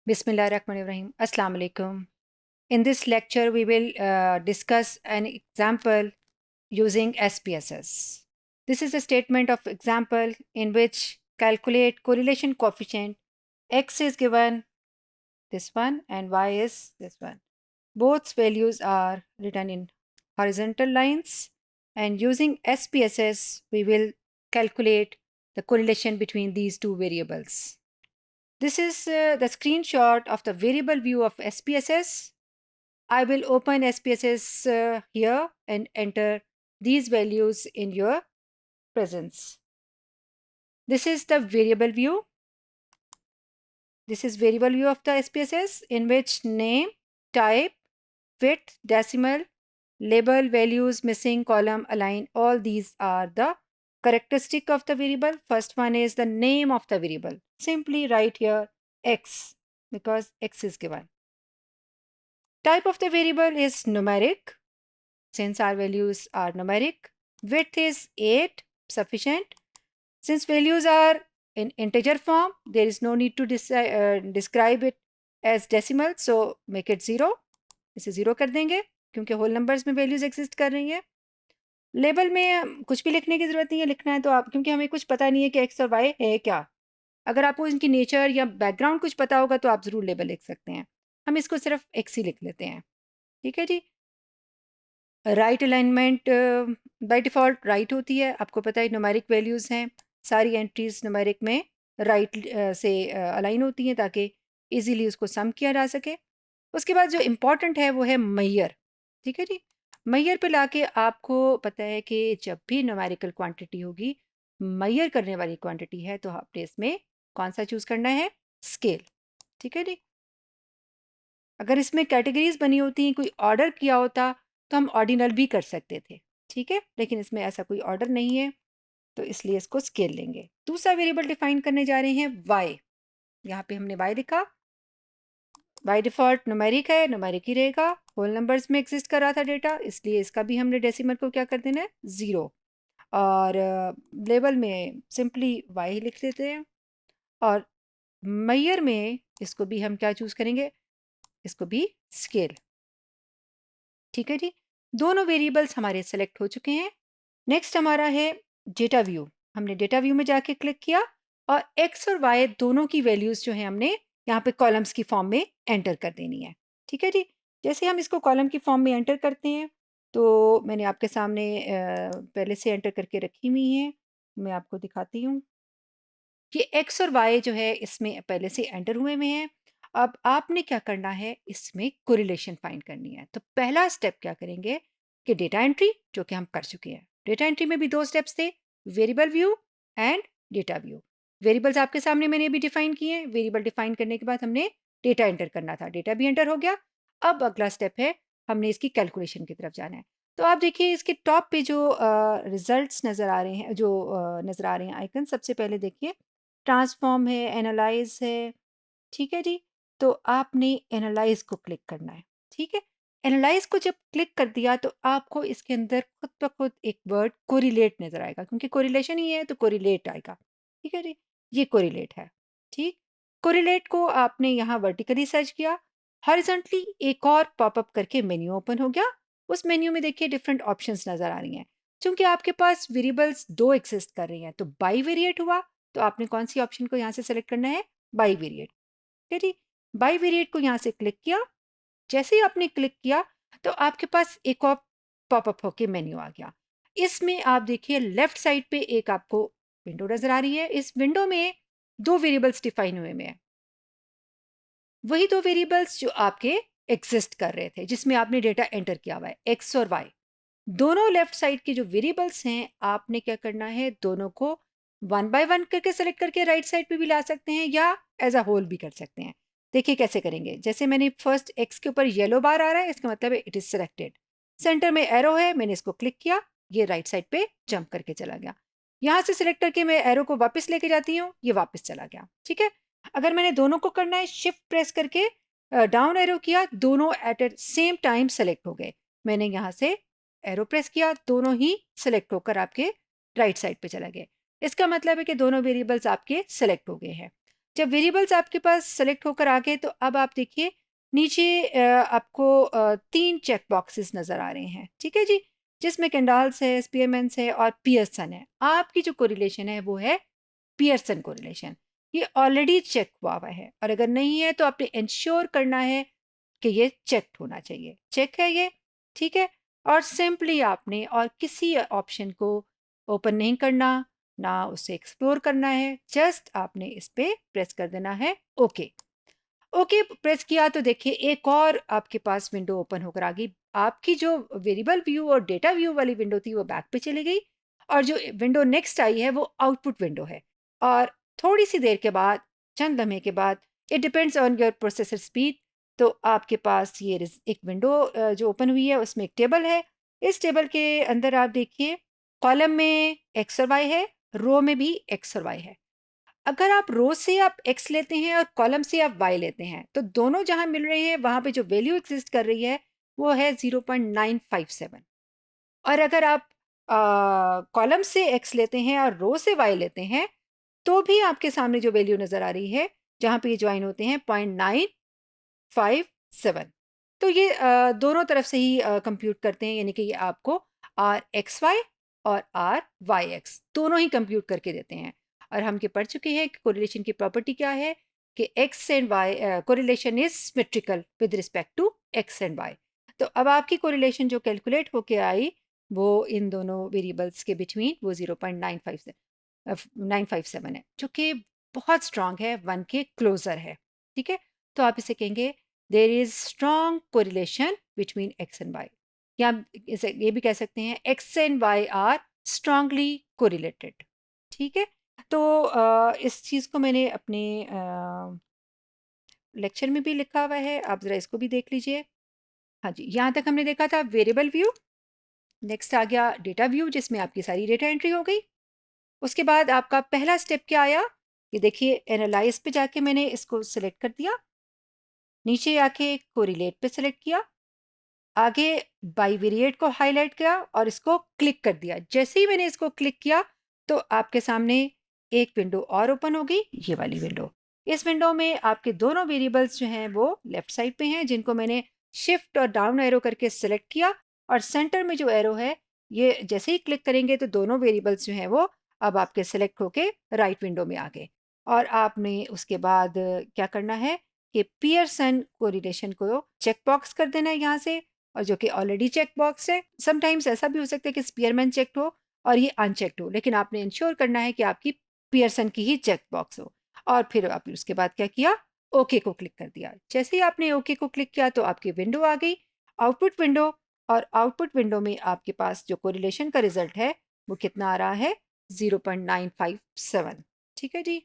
Bismillahirrahmanirrahim. Assalamu alaikum. In this lecture, we will discuss an example using SPSS. This is a statement of example in which calculate correlation coefficient. X is given this one and Y is this one. Both values are written in horizontal lines, and using SPSS, we will calculate the correlation between these two variables. This is the screenshot of the variable view of SPSS. I will open SPSS here and enter these values in your presence. This is the variable view. This is variable view of the SPSS in which name, type, width, decimal, label, values, missing, column, align, all these are the characteristic of the variable. First one is the name of the variable. Simply write here X because X is given. Type of the variable is numeric since our values are numeric. Width is 8, sufficient. Since values are in integer form, there is no need to describe it as decimal, so make it 0. इसे 0 कर देंगे क्योंकि whole numbers में values exist कर रही हैं. Label में कुछ भी लिखने की ज़रूरत नहीं है, लिखना है तो आप, क्योंकि हमें कुछ पता नहीं है कि एक्स और वाई है क्या. अगर आपको इनकी नेचर या बैकग्राउंड कुछ पता होगा तो आप ज़रूर लेबल लिख सकते हैं. हम इसको सिर्फ एक्स ही लिख लेते हैं. ठीक है जी. Right alignment by default right होती है. आपको पता है न्यूमेरिक वैल्यूज़ हैं, सारी एंट्रीज न्यूमेरिक में राइट से अलाइन होती हैं ताकि इजीली उसको सम किया जा सके. उसके बाद जो इम्पॉर्टेंट है वो है मैयर. ठीक है जी. मैयर पे लाके आपको पता है कि जब भी न्यूमेरिकल क्वांटिटी होगी, मैयर करने वाली क्वांटिटी है, तो आपने इसमें कौन सा चूज़ करना है? स्केल. ठीक है जी. अगर इसमें कैटेगरीज बनी होती, कोई ऑर्डर किया होता तो हम ऑर्डिनल भी कर सकते थे. ठीक है, लेकिन इसमें ऐसा कोई ऑर्डर नहीं है तो इसलिए इसको स्केल लेंगे. दूसरा वेरिएबल डिफाइन करने जा रहे हैं वाई. यहाँ पे हमने वाई लिखा. बाय डिफ़ॉल्ट न्यूमेरिक है, न्यूमेरिक ही रहेगा. होल नंबर्स में एग्जिस्ट कर रहा था डेटा, इसलिए इसका भी हमने डेसिमल को क्या कर देना है? 0. और लेबल में सिंपली वाई लिख लेते हैं. और मैयर में इसको भी हम क्या चूज़ करेंगे? इसको भी स्केल. ठीक है जी. दोनों वेरिएबल्स हमारे सेलेक्ट हो चुके हैं. नेक्स्ट हमारा है डेटा व्यू. हमने डेटा व्यू में जाके क्लिक किया और एक्स और वाई दोनों की वैल्यूज़ जो है हमने यहाँ पे कॉलम्स की फॉर्म में एंटर कर देनी है. ठीक है जी. जैसे हम इसको कॉलम की फॉर्म में एंटर करते हैं तो मैंने आपके सामने पहले से एंटर करके रखी हुई है. मैं आपको दिखाती हूँ कि एक्स और वाई जो है इसमें पहले से एंटर हुए हुए हैं. अब आपने क्या करना है, इसमें कोरिलेशन फाइंड करनी है. तो पहला स्टेप क्या करेंगे कि डेटा एंट्री, जो कि हम कर चुके हैं. डेटा एंट्री में भी 2 स्टेप्स थे, variable view and data view. Variables आपके सामने मैंने अभी डिफाइन किए हैं. वेरिएबल डिफाइन करने के बाद हमने डेटा एंटर करना था. डेटा भी एंटर हो गया. अब अगला स्टेप है, हमने इसकी कैलकुलेशन की तरफ जाना है. तो आप देखिए इसके टॉप पे जो रिजल्ट्स नज़र आ रहे हैं, जो नज़र आ रहे हैं आइकन, सबसे पहले देखिए ट्रांसफॉर्म है, एनालाइज है. ठीक है जी. तो आपने एनालाइज को क्लिक करना है. ठीक है. एनालाइज को जब क्लिक कर दिया तो आपको इसके अंदर खुद ब खुद एक वर्ड कोरिलेट नजर आएगा, क्योंकि कोरिलेशन ही है तो कोरिलेट आएगा. ठीक है जी. ये कोरिलेट है. ठीक. कोरिलेट को आपने यहाँ वर्टिकली सर्च किया, हॉरिजॉन्टली एक और पॉपअप करके मेन्यू ओपन हो गया. उस मेन्यू में देखिए डिफरेंट ऑप्शंस नजर आ रही हैं. क्योंकि आपके पास वेरिएबल्स 2 एग्जिस्ट कर रही हैं तो बाई वेरिएट हुआ. तो आपने कौन सी ऑप्शन को यहाँ से सेलेक्ट करना है? By variate. ठीक है जी. बाई वेरिएट को यहाँ से क्लिक किया. जैसे ही आपने क्लिक किया तो आपके पास एक और पॉपअप होके मेन्यू आ गया. इसमें आप देखिए लेफ्ट साइड पे एक आपको विंडो नजर आ रही है. इस विंडो में 2 वेरिएबल्स डिफाइन हुए में है. वही 2 वेरिएबल्स जो आपके एग्जिस्ट कर रहे थे, जिसमें आपने डेटा एंटर किया हुआ है, एक्स और वाई. दोनों लेफ्ट साइड के जो वेरिएबल्स हैं, आपने क्या करना है, दोनों को वन बाय वन करके सेलेक्ट करके राइट साइड पे भी ला सकते हैं या एज अ होल भी कर सकते हैं. देखिए कैसे करेंगे. जैसे मैंने फर्स्ट एक्स के ऊपर येलो बार आ रहा है, इसका मतलब है इट इज सेलेक्टेड. सेंटर में एरो है, मैंने इसको क्लिक किया, ये राइट साइड पे जंप करके चला गया. यहाँ से सिलेक्ट करके मैं एरो को वापस लेके जाती हूँ, ये वापस चला गया. ठीक है. अगर मैंने दोनों को करना है, शिफ्ट प्रेस करके डाउन एरो किया, दोनों एट ए सेम टाइम सेलेक्ट हो गए. मैंने यहाँ से एरो प्रेस किया, दोनों ही सेलेक्ट होकर आपके राइट साइड पे चला गए. इसका मतलब है कि दोनों वेरिएबल्स आपके सेलेक्ट हो गए हैं. जब वेरिएबल्स आपके पास सेलेक्ट होकर आ गए तो अब आप देखिए नीचे आपको 3 चेक बॉक्सेस नज़र आ रहे हैं, ठीक है जी, जिसमें कैंडाल्स है, स्पीयरमैन्स है और पियर्सन है। आपकी जो कोरिलेशन है वो है पियर्सन कोरिलेशन। ये ऑलरेडी चेक हुआ हुआ है और अगर नहीं है तो आपने इंश्योर करना है कि ये चेक होना चाहिए। चेक है ये, ठीक है। और सिंपली आपने और किसी ऑप्शन को ओपन नहीं करना, ना उसे एक्सप्लोर करना है, जस्ट आपने इस पे प्रेस कर देना है ओके। ओके प्रेस किया तो देखिए एक और आपके पास विंडो ओपन होकर आ गई। आपकी जो वेरिएबल व्यू और डेटा व्यू वाली विंडो थी वो बैक पे चली गई और जो विंडो नेक्स्ट आई है वो आउटपुट विंडो है। और थोड़ी सी देर के बाद, चंद लम्हे के बाद, it depends on your processor speed, तो आपके पास ये एक विंडो जो ओपन हुई है उसमें एक टेबल है। इस टेबल के अंदर आप देखिए कॉलम में एक्स और वाई है, रो में भी एक्स और वाई है। अगर आप रो से आप एक्स लेते हैं और कॉलम से आप वाई लेते हैं तो दोनों जहां मिल रहे हैं वहां पे जो वैल्यू एग्जिस्ट कर रही है वो है 0.957। और अगर आप कॉलम से एक्स लेते हैं और रो से वाई लेते हैं तो भी आपके सामने जो वैल्यू नज़र आ रही है जहां पे ये ज्वाइन होते हैं 0.957। तो ये दोनों तरफ से ही कंप्यूट करते हैं, यानी कि ये आपको आर एक्स वाई और आर वाई एक्स दोनों ही कंप्यूट करके देते हैं। और हम ये पढ़ चुके हैं कि कोरिलेशन की प्रॉपर्टी क्या है कि X and Y correlation is symmetrical with respect to X and Y. तो अब आपकी कोरिलेशन जो कैलकुलेट होके आई वो इन दोनों वेरिएबल्स के बिटवीन वो 0.957 है, जो कि बहुत स्ट्रांग है, 1 के क्लोजर है, ठीक है। तो आप इसे कहेंगे there is strong correlation between X and Y, या आप इसे ये भी कह सकते हैं X and Y are strongly correlated, ठीक है। तो इस चीज़ को मैंने अपने लेक्चर में भी लिखा हुआ है, आप ज़रा इसको भी देख लीजिए। हाँ जी, यहाँ तक हमने देखा था वेरिएबल व्यू। नेक्स्ट आ गया डेटा व्यू जिसमें आपकी सारी डेटा एंट्री हो गई। उसके बाद आपका पहला स्टेप क्या आया, ये देखिए एनालाइज पे जाके मैंने इसको सिलेक्ट कर दिया, नीचे आके कोरिलेट पे सिलेक्ट किया, आगे बाइवेरिएट को हाईलाइट किया और इसको क्लिक कर दिया। जैसे ही मैंने इसको क्लिक किया तो आपके सामने एक विंडो और ओपन हो गई, ये वाली विंडो। इस विंडो में आपके दोनों वेरिएबल्स जो हैं वो लेफ्ट साइड पे हैं, जिनको मैंने शिफ्ट और डाउन एरो करके सिलेक्ट किया। और सेंटर में जो एरो है ये जैसे ही क्लिक करेंगे तो दोनों वेरिएबल्स जो हैं वो अब आपके सेलेक्ट होके राइट विंडो में आ गए। और आपने उसके बाद क्या करना है कि पियर्सन कोरिलेशन को चेक बॉक्स कर देना है यहाँ से, और जो कि ऑलरेडी चेक बॉक्स है। समटाइम्स ऐसा भी हो सकता है कि स्पीयरमैन चेक्ड हो और ये अनचेक्ड हो, लेकिन आपने इंश्योर करना है कि आपकी पियर्सन की ही चेक बॉक्स हो। और फिर आपने उसके बाद क्या किया, ओके को क्लिक कर दिया। जैसे ही आपने ओके को क्लिक किया तो आपकी विंडो आ गई, आउटपुट विंडो। और आउटपुट विंडो में आपके पास जो कोरिलेशन का रिजल्ट है वो कितना आ रहा है, 0.957। ठीक है जी।